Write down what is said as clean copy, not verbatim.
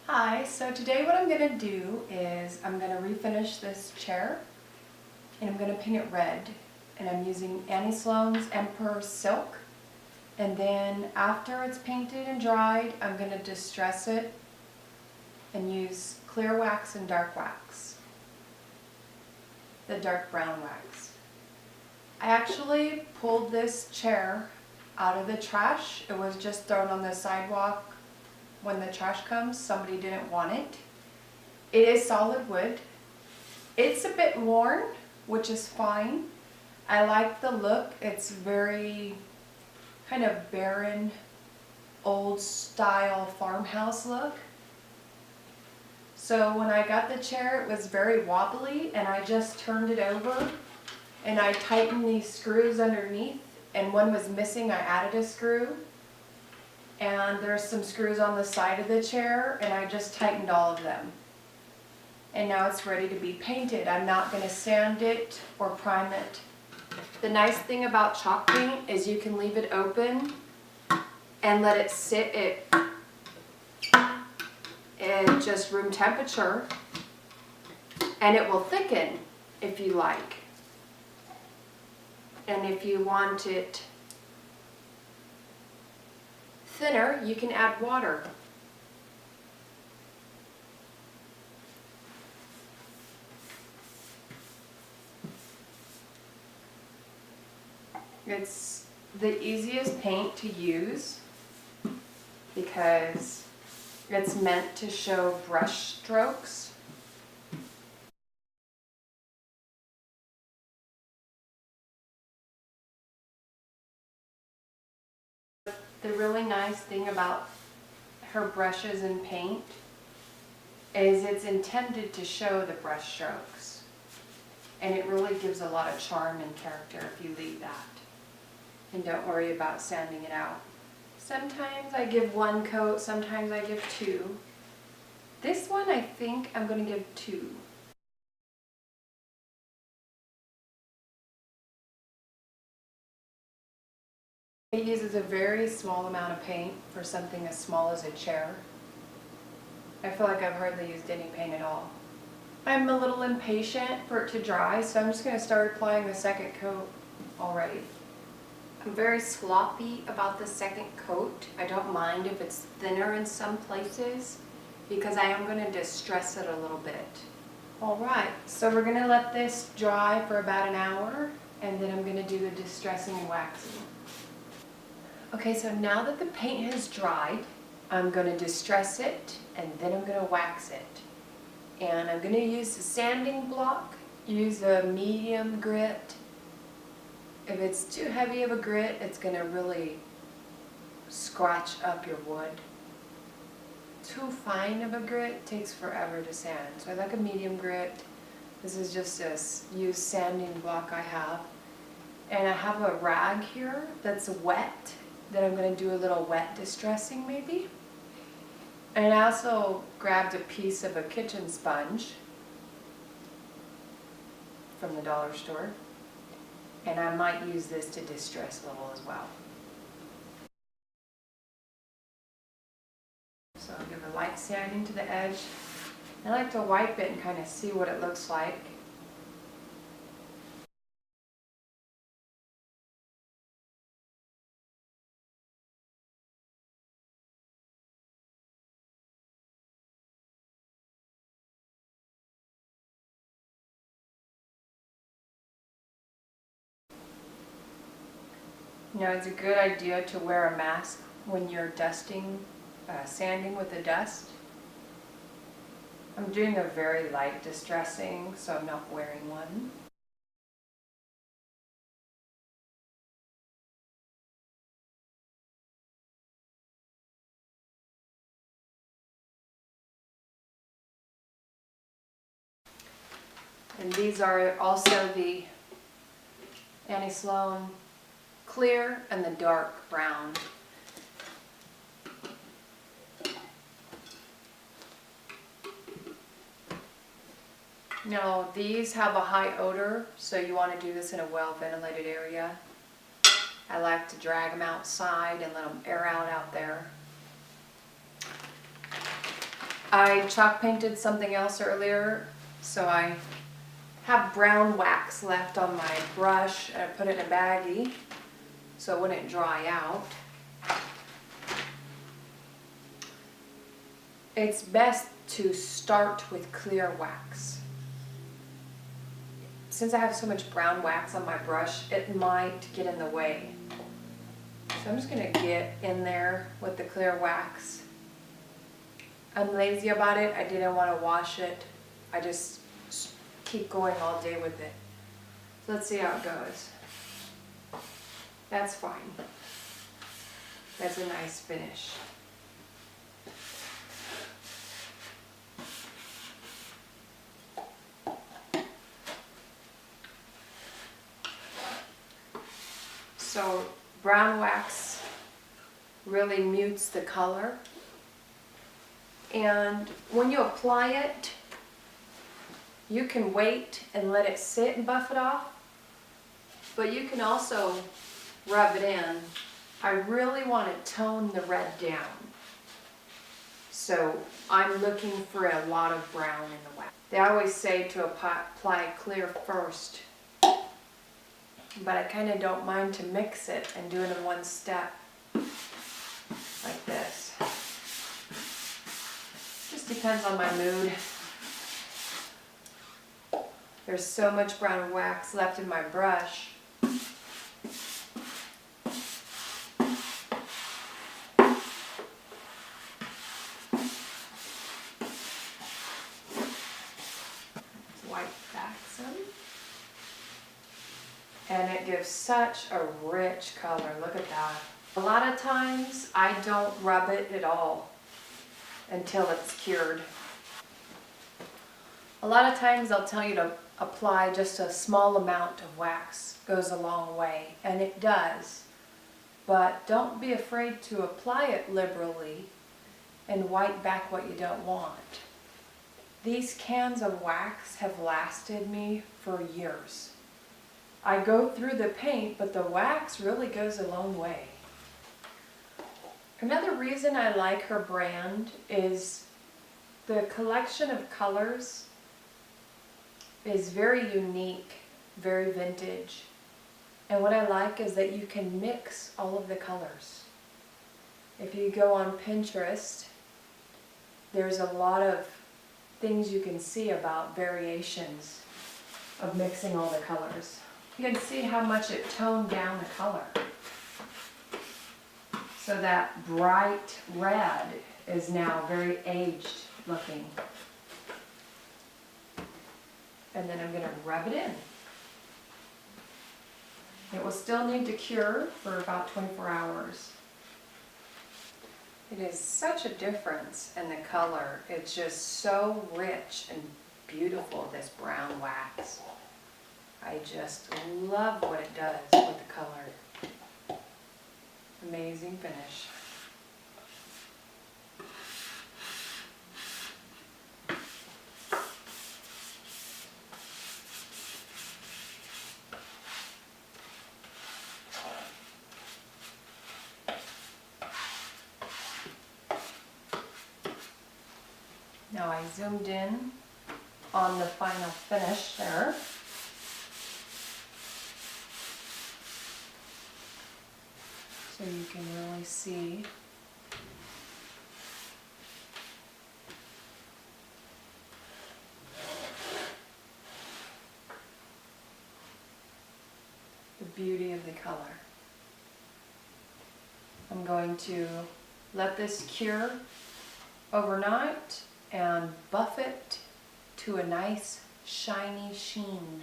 Hi, so today what I'm going to do is I'm going to refinish this chair and I'm going to paint it red, and I'm using Sloan's Emperor Silk, and then after it's painted and dried I'm going to distress it and use clear wax and dark wax, the dark brown wax. I actually pulled this chair out of the trash. It was just thrown on the sidewalk. When the trash comes, somebody didn't want it. It is solid wood. It's a bit worn, which is fine. I like the look. It's very kind of barren, old style farmhouse look. So when I got the chair, it was very wobbly, and I just turned it over and I tightened these screws underneath, and one was missing. I added a screw. And there's some screws on the side of the chair, and I just tightened all of them. And now it's ready to be painted. I'm not going to sand it or prime it. The nice thing about chalk paint is you can leave it open and let it sit at just room temperature, and it will thicken if you like. And if you want it thinner, you can add water. It's the easiest paint to use because it's meant to show brush strokes. The really nice thing about her brushes and paint is it's intended to show the brush strokes, and it really gives a lot of charm and character if you leave that and don't worry about sanding it out. Sometimes I give one coat, sometimes I give two. This one I think I'm going to give two. It uses a very small amount of paint for something as small as a chair. I feel like I've hardly used any paint at all. I'm a little impatient for it to dry, so I'm just going to start applying the second coat already. I'm very sloppy about the second coat. I don't mind if it's thinner in some places because I am going to distress it a little bit. Alright, so we're going to let this dry for about an hour, and then I'm going to do the distressing and waxing. Okay, so now that the paint has dried, I'm going to distress it and then I'm going to wax it. And I'm going to use a sanding block, use a medium grit. If it's too heavy of a grit, it's going to really scratch up your wood. Too fine of a grit takes forever to sand. So I like a medium grit. This is just a used sanding block I have. And I have a rag here that's wet, that I'm going to do a little wet distressing maybe. And I also grabbed a piece of a kitchen sponge from the dollar store, and I might use this to distress a little as well. So I'll give a light sanding to the edge. I like to wipe it and kind of see what it looks like. You know, it's a good idea to wear a mask when you're dusting, sanding with the dust. I'm doing a very light distressing, so I'm not wearing one. And these are also the Sloan clear and the dark brown. Now these have a high odor, so you want to do this in a well ventilated area. I like to drag them outside and let them air out there. I chalk painted something else earlier, so I have brown wax left on my brush, and I put it in a baggie so it wouldn't dry out. It's best to start with clear wax. Since I have so much brown wax on my brush, it might get in the way. So I'm just gonna get in there with the clear wax. I'm lazy about it. I didn't want to wash it. I just keep going all day with it. So let's see how it goes. That's fine. That's a nice finish. So brown wax really mutes the color. And when you apply it, you can wait and let it sit and buff it off, but you can also rub it in. I really want to tone the red down, so I'm looking for a lot of brown in the wax. They always say to apply clear first, but I kind of don't mind to mix it and do it in one step, like this. Just depends on my mood. There's so much brown wax left in my brush. White back some. And it gives such a rich color. Look at that. A lot of times I don't rub it at all until it's cured. A lot of times they'll tell you to apply just a small amount of wax. Goes a long way, and it does. But don't be afraid to apply it liberally and wipe back what you don't want. These cans of wax have lasted me for years. I go through the paint, but the wax really goes a long way. Another reason I like her brand is the collection of colors is very unique, very vintage. And what I like is that you can mix all of the colors. If you go on Pinterest, there's a lot of things you can see about variations of mixing all the colors. You can see how much it toned down the color. So that bright red is now very aged looking. And then I'm going to rub it in. It will still need to cure for about 24 hours. It is such a difference in the color. It's just so rich and beautiful, this brown wax. I just love what it does with the color. Amazing finish. Now I zoomed in on the final finish there. So you can really see the beauty of the color. I'm going to let this cure overnight and buff it to a nice shiny sheen.